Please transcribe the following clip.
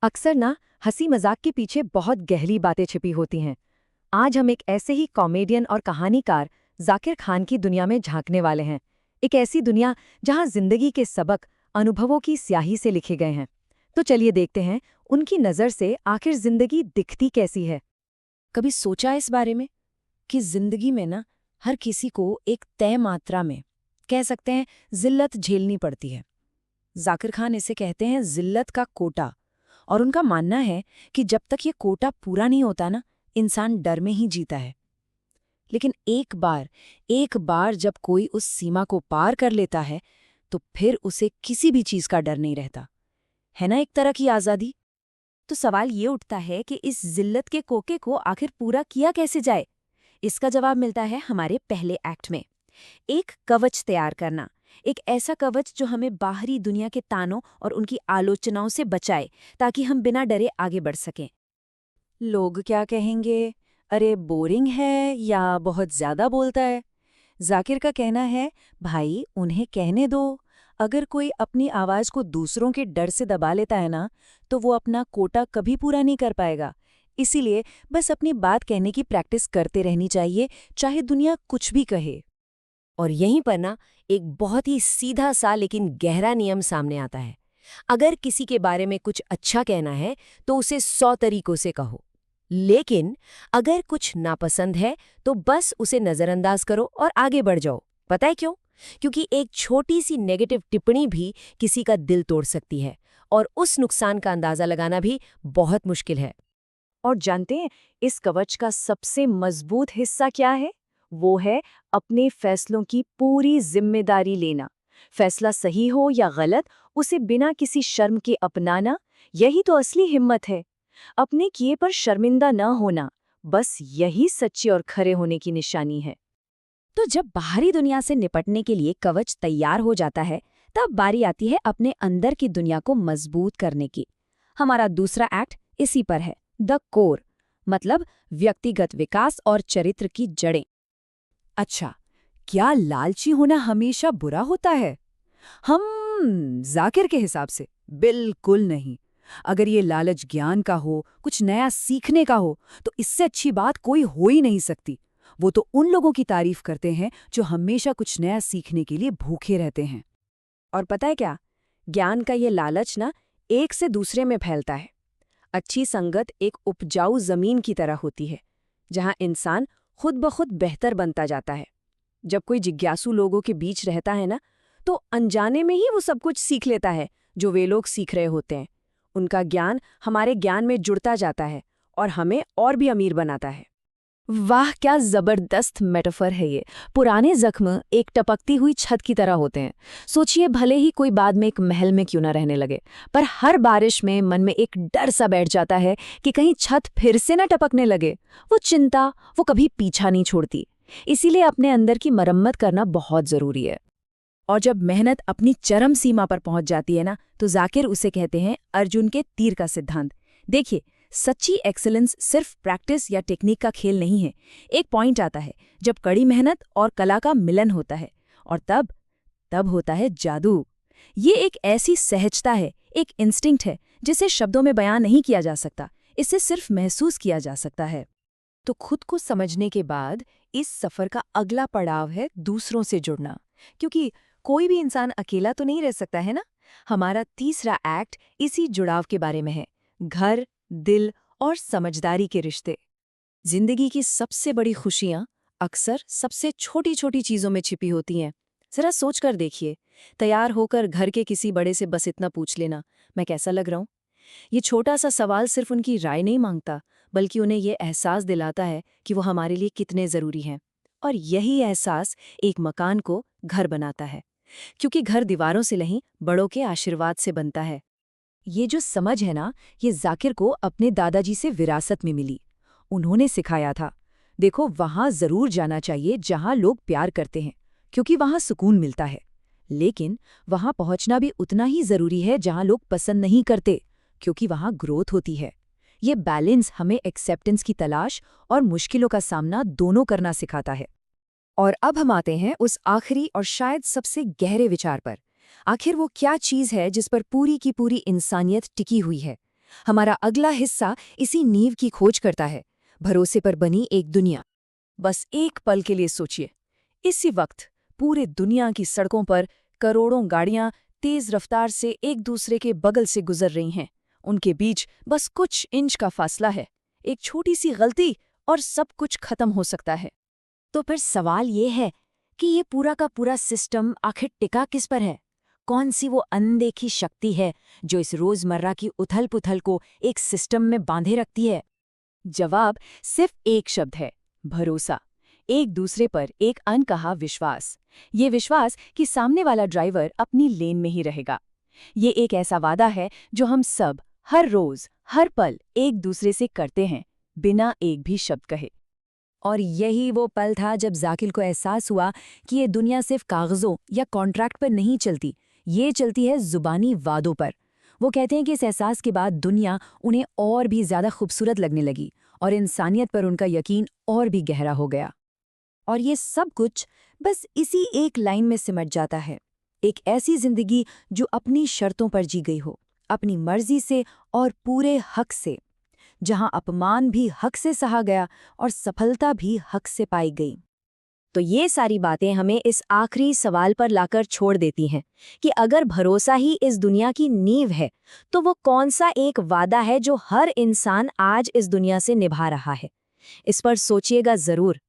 अक्सर ना हंसी मजाक के पीछे बहुत गहरी बातें छिपी होती हैं। आज हम एक ऐसे ही कॉमेडियन और कहानीकार जाकिर खान की दुनिया में झांकने वाले हैं। एक ऐसी दुनिया जहां जिंदगी के सबक अनुभवों की स्याही से लिखे गए हैं। तो चलिए देखते हैं उनकी नज़र से आखिर जिंदगी दिखती कैसी है। कभी सोचा इस बारे में कि जिंदगी में ना हर किसी को एक तय मात्रा में, कह सकते हैं, जिल्लत झेलनी पड़ती है। जाकिर खान इसे कहते हैं जिल्लत का कोटा। और उनका मानना है कि जब तक ये कोटा पूरा नहीं होता ना, इंसान डर में ही जीता है। लेकिन एक बार जब कोई उस सीमा को पार कर लेता है तो फिर उसे किसी भी चीज का डर नहीं रहता। है ना एक तरह की आजादी। तो सवाल ये उठता है कि इस जिल्लत के कोके को आखिर पूरा किया कैसे जाए। इसका जवाब मिलता है हमारे पहले एक्ट में। एक कवच तैयार करना। एक ऐसा कवच जो हमें बाहरी दुनिया के तानों और उनकी आलोचनाओं से बचाए, ताकि हम बिना डरे आगे बढ़ सकें। लोग क्या कहेंगे, अरे बोरिंग है या बहुत ज्यादा बोलता है। जाकिर का कहना है, भाई उन्हें कहने दो। अगर कोई अपनी आवाज को दूसरों के डर से दबा लेता है ना, तो वो अपना कोटा कभी पूरा नहीं कर पाएगा। इसीलिए बस अपनी बात कहने की प्रैक्टिस करते रहनी चाहिए, चाहे दुनिया कुछ भी कहे। और यहीं पर ना एक बहुत ही सीधा सा लेकिन गहरा नियम सामने आता है। अगर किसी के बारे में कुछ अच्छा कहना है तो उसे 100 तरीकों से कहो, लेकिन अगर कुछ नापसंद है तो बस उसे नजरअंदाज करो और आगे बढ़ जाओ। पता है क्यों? क्योंकि एक छोटी सी नेगेटिव टिप्पणी भी किसी का दिल तोड़ सकती है, और उस नुकसान का अंदाजा लगाना भी बहुत मुश्किल है। और जानते हैं इस कवच का सबसे मजबूत हिस्सा क्या है? वो है अपने फैसलों की पूरी जिम्मेदारी लेना। फैसला सही हो या गलत, उसे बिना किसी शर्म के अपनाना, यही तो असली हिम्मत है। अपने किए पर शर्मिंदा न होना, बस यही सच्चे और खरे होने की निशानी है। तो जब बाहरी दुनिया से निपटने के लिए कवच तैयार हो जाता है, तब बारी आती है अपने अंदर की दुनिया को मजबूत करने की। हमारा दूसरा एक्ट इसी पर है, द कोर, मतलब व्यक्तिगत विकास और चरित्र की जड़ें। अच्छा, क्या लालची होना हमेशा बुरा होता है? हम जाकिर के हिसाब से बिल्कुल नहीं। अगर ये लालच ज्ञान का हो, कुछ नया सीखने का हो, तो इससे अच्छी बात कोई हो ही नहीं सकती। वो तो उन लोगों की तारीफ करते हैं जो हमेशा कुछ नया सीखने के लिए भूखे रहते हैं। और पता है क्या, ज्ञान का ये लालच ना एक से दूसरे में फैलता है। अच्छी संगत एक उपजाऊ जमीन की तरह होती है, जहां इंसान खुद ब खुद बेहतर बनता जाता है। जब कोई जिज्ञासु लोगों के बीच रहता है ना, तो अनजाने में ही वो सब कुछ सीख लेता है जो वे लोग सीख रहे होते हैं। उनका ज्ञान हमारे ज्ञान में जुड़ता जाता है और हमें और भी अमीर बनाता है। वाह, क्या जबरदस्त मेटाफर है ये। पुराने जख्म एक टपकती हुई छत की तरह होते हैं। सोचिए, भले ही कोई बाद में एक महल में क्यों ना रहने लगे, पर हर बारिश में मन में एक डर सा बैठ जाता है कि कहीं छत फिर से ना टपकने लगे। वो चिंता, वो कभी पीछा नहीं छोड़ती। इसीलिए अपने अंदर की मरम्मत करना बहुत जरूरी है। और जब मेहनत अपनी चरम सीमा पर पहुंच जाती है ना, तो जाकिर उसे कहते हैं अर्जुन के तीर का सिद्धांत। देखिए, सच्ची एक्सीलेंस सिर्फ प्रैक्टिस या टेक्निक का खेल नहीं है। एक पॉइंट आता है जब कड़ी मेहनत और कला का मिलन होता है, और तब तब होता है जादू। ये एक ऐसी सहजता है, एक इंस्टिंक्ट है, जिसे शब्दों में बयां नहीं किया जा सकता। इसे सिर्फ महसूस किया जा सकता है। तो खुद को समझने के बाद इस सफर का अगला पड़ाव है दूसरों से जुड़ना, क्योंकि कोई भी इंसान अकेला तो नहीं रह सकता है ना। हमारा तीसरा एक्ट इसी जुड़ाव के बारे में है, घर, दिल और समझदारी के रिश्ते। जिंदगी की सबसे बड़ी खुशियां अक्सर सबसे छोटी छोटी चीजों में छिपी होती हैं। जरा सोच कर देखिए, तैयार होकर घर के किसी बड़े से बस इतना पूछ लेना, मैं कैसा लग रहा हूं। ये छोटा सा सवाल सिर्फ उनकी राय नहीं मांगता, बल्कि उन्हें ये एहसास दिलाता है कि वो हमारे लिए कितने जरूरी हैं। और यही एहसास एक मकान को घर बनाता है, क्योंकि घर दीवारों से नहीं, बड़ों के आशीर्वाद से बनता है। ये जो समझ है ना, ये जाकिर को अपने दादाजी से विरासत में मिली। उन्होंने सिखाया था, देखो वहां जरूर जाना चाहिए जहां लोग प्यार करते हैं, क्योंकि वहां सुकून मिलता है। लेकिन वहां पहुंचना भी उतना ही जरूरी है जहां लोग पसंद नहीं करते, क्योंकि वहां ग्रोथ होती है। ये बैलेंस हमें एक्सेप्टेंस की तलाश और मुश्किलों का सामना दोनों करना सिखाता है। और अब हम आते हैं उस आखिरी और शायद सबसे गहरे विचार पर। आखिर वो क्या चीज़ है जिस पर पूरी की पूरी इंसानियत टिकी हुई है? हमारा अगला हिस्सा इसी नींव की खोज करता है, भरोसे पर बनी एक दुनिया। बस एक पल के लिए सोचिए, इसी वक्त पूरे दुनिया की सड़कों पर करोड़ों गाड़ियां तेज रफ्तार से एक दूसरे के बगल से गुजर रही हैं। उनके बीच बस कुछ इंच का फासला है। एक छोटी सी गलती और सब कुछ खत्म हो सकता है। तो फिर सवाल ये है कि ये पूरा का पूरा सिस्टम आखिर टिका किस पर है? कौन सी वो अनदेखी शक्ति है जो इस रोजमर्रा की उथल-पुथल को एक सिस्टम में बांधे रखती है? जवाब सिर्फ एक शब्द है, भरोसा। एक दूसरे पर एक अनकहा विश्वास। ये विश्वास कि सामने वाला ड्राइवर अपनी लेन में ही रहेगा। ये एक ऐसा वादा है जो हम सब हर रोज हर पल एक दूसरे से करते हैं, बिना एक भी शब्द कहे। और यही वो पल था जब जाकिर को एहसास हुआ कि ये दुनिया सिर्फ कागजों या कॉन्ट्रैक्ट पर नहीं चलती, ये चलती है जुबानी वादों पर। वो कहते हैं कि इस एहसास के बाद दुनिया उन्हें और भी ज्यादा खूबसूरत लगने लगी और इंसानियत पर उनका यकीन और भी गहरा हो गया। और ये सब कुछ बस इसी एक लाइन में सिमट जाता है, एक ऐसी जिंदगी जो अपनी शर्तों पर जी गई हो, अपनी मर्जी से और पूरे हक से, जहां अपमान भी हक से सहा गया और सफलता भी हक से पाई गई। तो ये सारी बातें हमें इस आखिरी सवाल पर लाकर छोड़ देती हैं कि अगर भरोसा ही इस दुनिया की नींव है, तो वो कौन सा एक वादा है जो हर इंसान आज इस दुनिया से निभा रहा है? इस पर सोचिएगा जरूर।